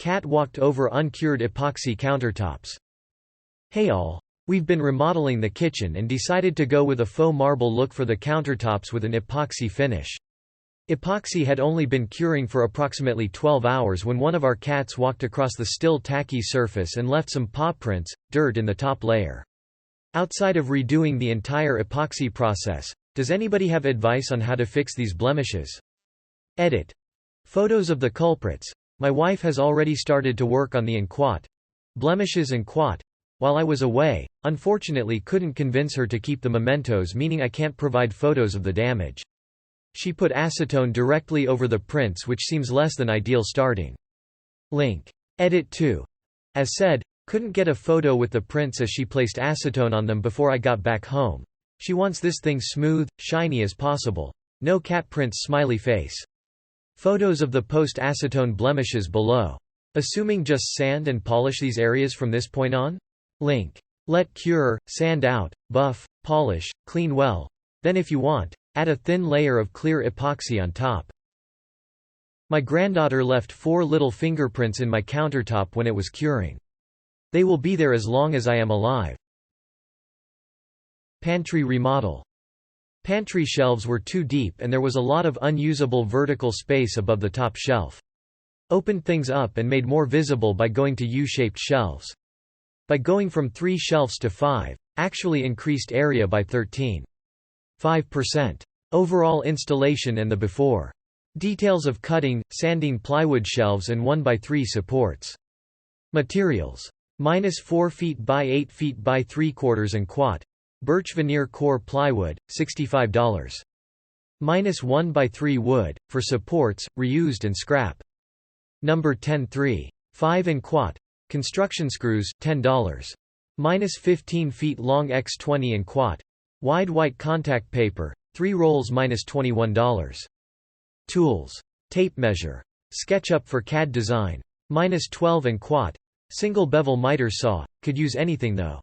Cat walked over uncured epoxy countertops. Hey all. We've been remodeling the kitchen and decided to go with a faux marble look for the countertops with an epoxy finish. Epoxy had only been curing for approximately 12 hours when one of our cats walked across the still tacky surface and left some paw prints, dirt in the top layer. Outside of redoing the entire epoxy process, does anybody have advice on how to fix these blemishes? Edit. Photos of the culprits. My wife has already started to work on the blemishes and while I was away, unfortunately couldn't convince her to keep the mementos, meaning I can't provide photos of the damage. She put acetone directly over the prints, which seems less than ideal starting. Link. Edit 2. As said, couldn't get a photo with the prints as she placed acetone on them before I got back home. She wants this thing smooth, shiny as possible. No cat prints smiley face. Photos of the post-acetone blemishes below. Assuming just sand and polish these areas from this point on? Link. Let cure, sand out, buff, polish, clean well. Then if you want, add a thin layer of clear epoxy on top. My granddaughter left 4 little fingerprints in my countertop when it was curing. They will be there as long as I am alive. Pantry remodel. Pantry shelves were too deep and there was a lot of unusable vertical space above the top shelf. Opened things up and made more visible by going to U-shaped shelves. By going from 3 shelves to 5, actually increased area by 13.5%. Overall installation and the before. Details of cutting, sanding plywood shelves and 1x3 supports. Materials. -4 feet by 8 feet by 3/4 and birch veneer core plywood, $65. -1x3 wood, for supports, reused and scrap. Number 10 3/5 and construction screws, $10. -15 feet long x 20 and wide white contact paper, 3 rolls -$21. Tools. Tape measure. SketchUp for CAD design. -12 and single bevel miter saw, could use anything though.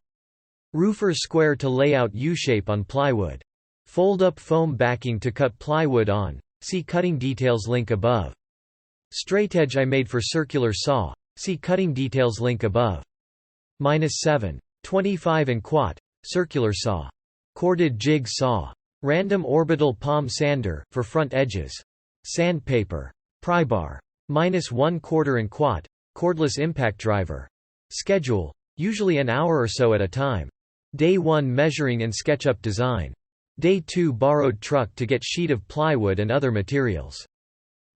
Roofer's square to lay out U-shape on plywood. Fold-up foam backing to cut plywood on, see cutting details link above. Straightedge I made for circular saw, see cutting details link above. -7.25 and circular saw. Corded jig saw. Random orbital palm sander, for front edges. Sandpaper. Pry bar. -1/4 and cordless impact driver. Schedule. Usually an hour or so at a time. Day 1 measuring and SketchUp design. Day 2 borrowed truck to get sheet of plywood and other materials.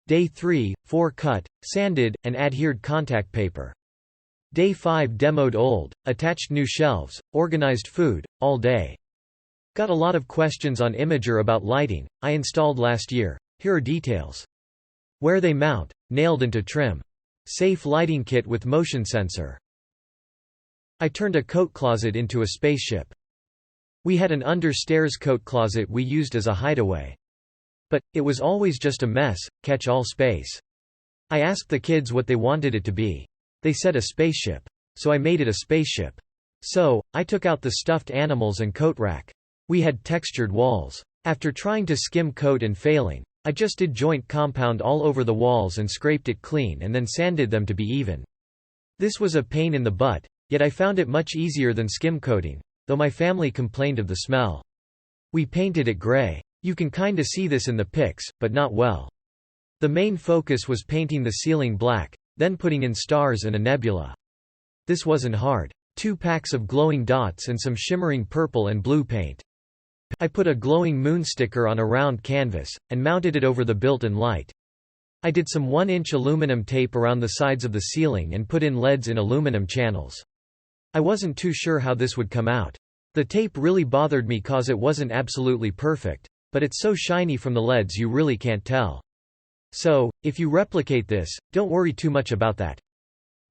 Day 3, 4 cut, sanded, and adhered contact paper. Day 5 demoed old, attached new shelves, organized food, all day. Got a lot of questions on Imager about lighting, I installed last year, here are details. Where they mount, nailed into trim. Safe lighting kit with motion sensor. I turned a coat closet into a spaceship. We had an under-stairs coat closet we used as a hideaway. But, it was always just a mess, catch-all space. I asked the kids what they wanted it to be. They said a spaceship. So I made it a spaceship. So, I took out the stuffed animals and coat rack. We had textured walls. After trying to skim coat and failing, I just did joint compound all over the walls and scraped it clean and then sanded them to be even. This was a pain in the butt, yet I found it much easier than skim coating, though my family complained of the smell. We painted it gray. You can kinda see this in the pics, but not well. The main focus was painting the ceiling black, then putting in stars and a nebula. This wasn't hard. 2 packs of glowing dots and some shimmering purple and blue paint. I put a glowing moon sticker on a round canvas, and mounted it over the built-in light. I did some 1-inch aluminum tape around the sides of the ceiling and put in LEDs in aluminum channels. I wasn't too sure how this would come out. The tape really bothered me cause it wasn't absolutely perfect, but it's so shiny from the LEDs you really can't tell. So, if you replicate this, don't worry too much about that.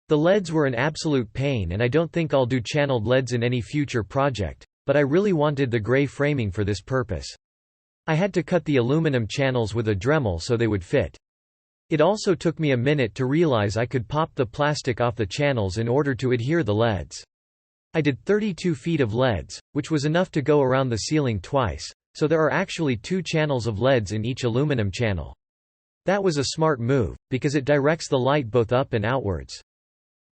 The LEDs were an absolute pain and I don't think I'll do channeled LEDs in any future project, but I really wanted the gray framing for this purpose. I had to cut the aluminum channels with a Dremel so they would fit. It also took me a minute to realize I could pop the plastic off the channels in order to adhere the LEDs. I did 32 feet of LEDs, which was enough to go around the ceiling twice, so there are actually 2 channels of LEDs in each aluminum channel. That was a smart move, because it directs the light both up and outwards.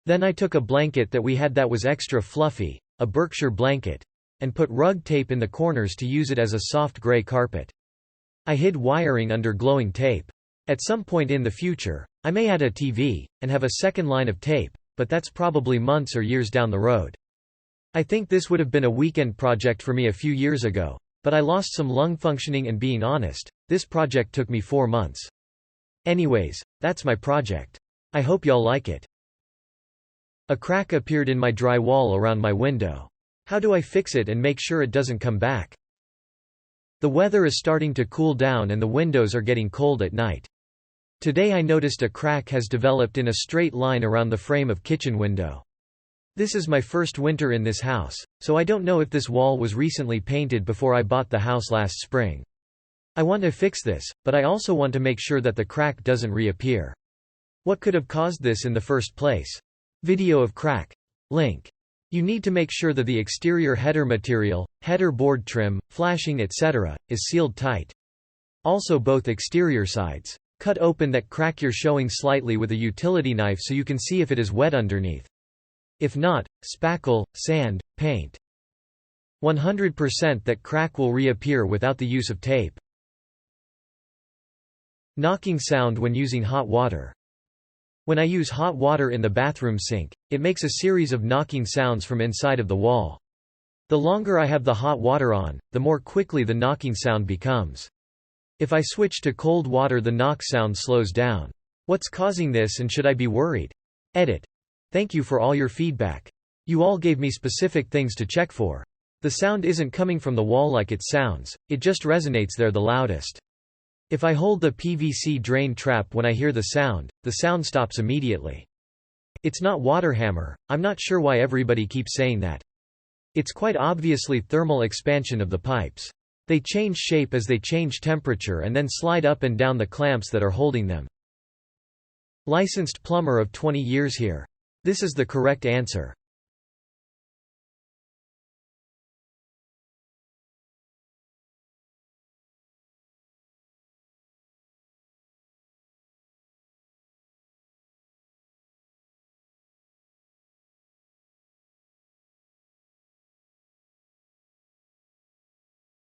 Then I took a blanket that we had that was extra fluffy, a Berkshire blanket, and put rug tape in the corners to use it as a soft gray carpet. I hid wiring under glowing tape. At some point in the future, I may add a TV, and have a second line of tape, but that's probably months or years down the road. I think this would have been a weekend project for me a few years ago, but I lost some lung functioning, and being honest, this project took me 4 months. Anyways, that's my project. I hope y'all like it. A crack appeared in my drywall around my window. How do I fix it and make sure it doesn't come back? The weather is starting to cool down and the windows are getting cold at night. Today I noticed a crack has developed in a straight line around the frame of kitchen window. This is my first winter in this house, so I don't know if this wall was recently painted before I bought the house last spring. I want to fix this, but I also want to make sure that the crack doesn't reappear. What could have caused this in the first place? Video of crack. Link. You need to make sure that the exterior header material, header board trim, flashing etc., is sealed tight. Also both exterior sides. Cut open that crack you're showing slightly with a utility knife so you can see if it is wet underneath. If not, spackle, sand, paint. 100% that crack will reappear without the use of tape. Knocking sound when using hot water. When I use hot water in the bathroom sink, it makes a series of knocking sounds from inside of the wall. The longer I have the hot water on, the more quickly the knocking sound becomes. If I switch to cold water, the knock sound slows down. What's causing this, and should I be worried? Edit. Thank you for all your feedback. You all gave me specific things to check for. The sound isn't coming from the wall like it sounds, it just resonates there the loudest. If I hold the PVC drain trap when I hear the sound stops immediately. It's not water hammer. I'm not sure why everybody keeps saying that. It's quite obviously thermal expansion of the pipes. They change shape as they change temperature and then slide up and down the clamps that are holding them. Licensed plumber of 20 years here. This is the correct answer.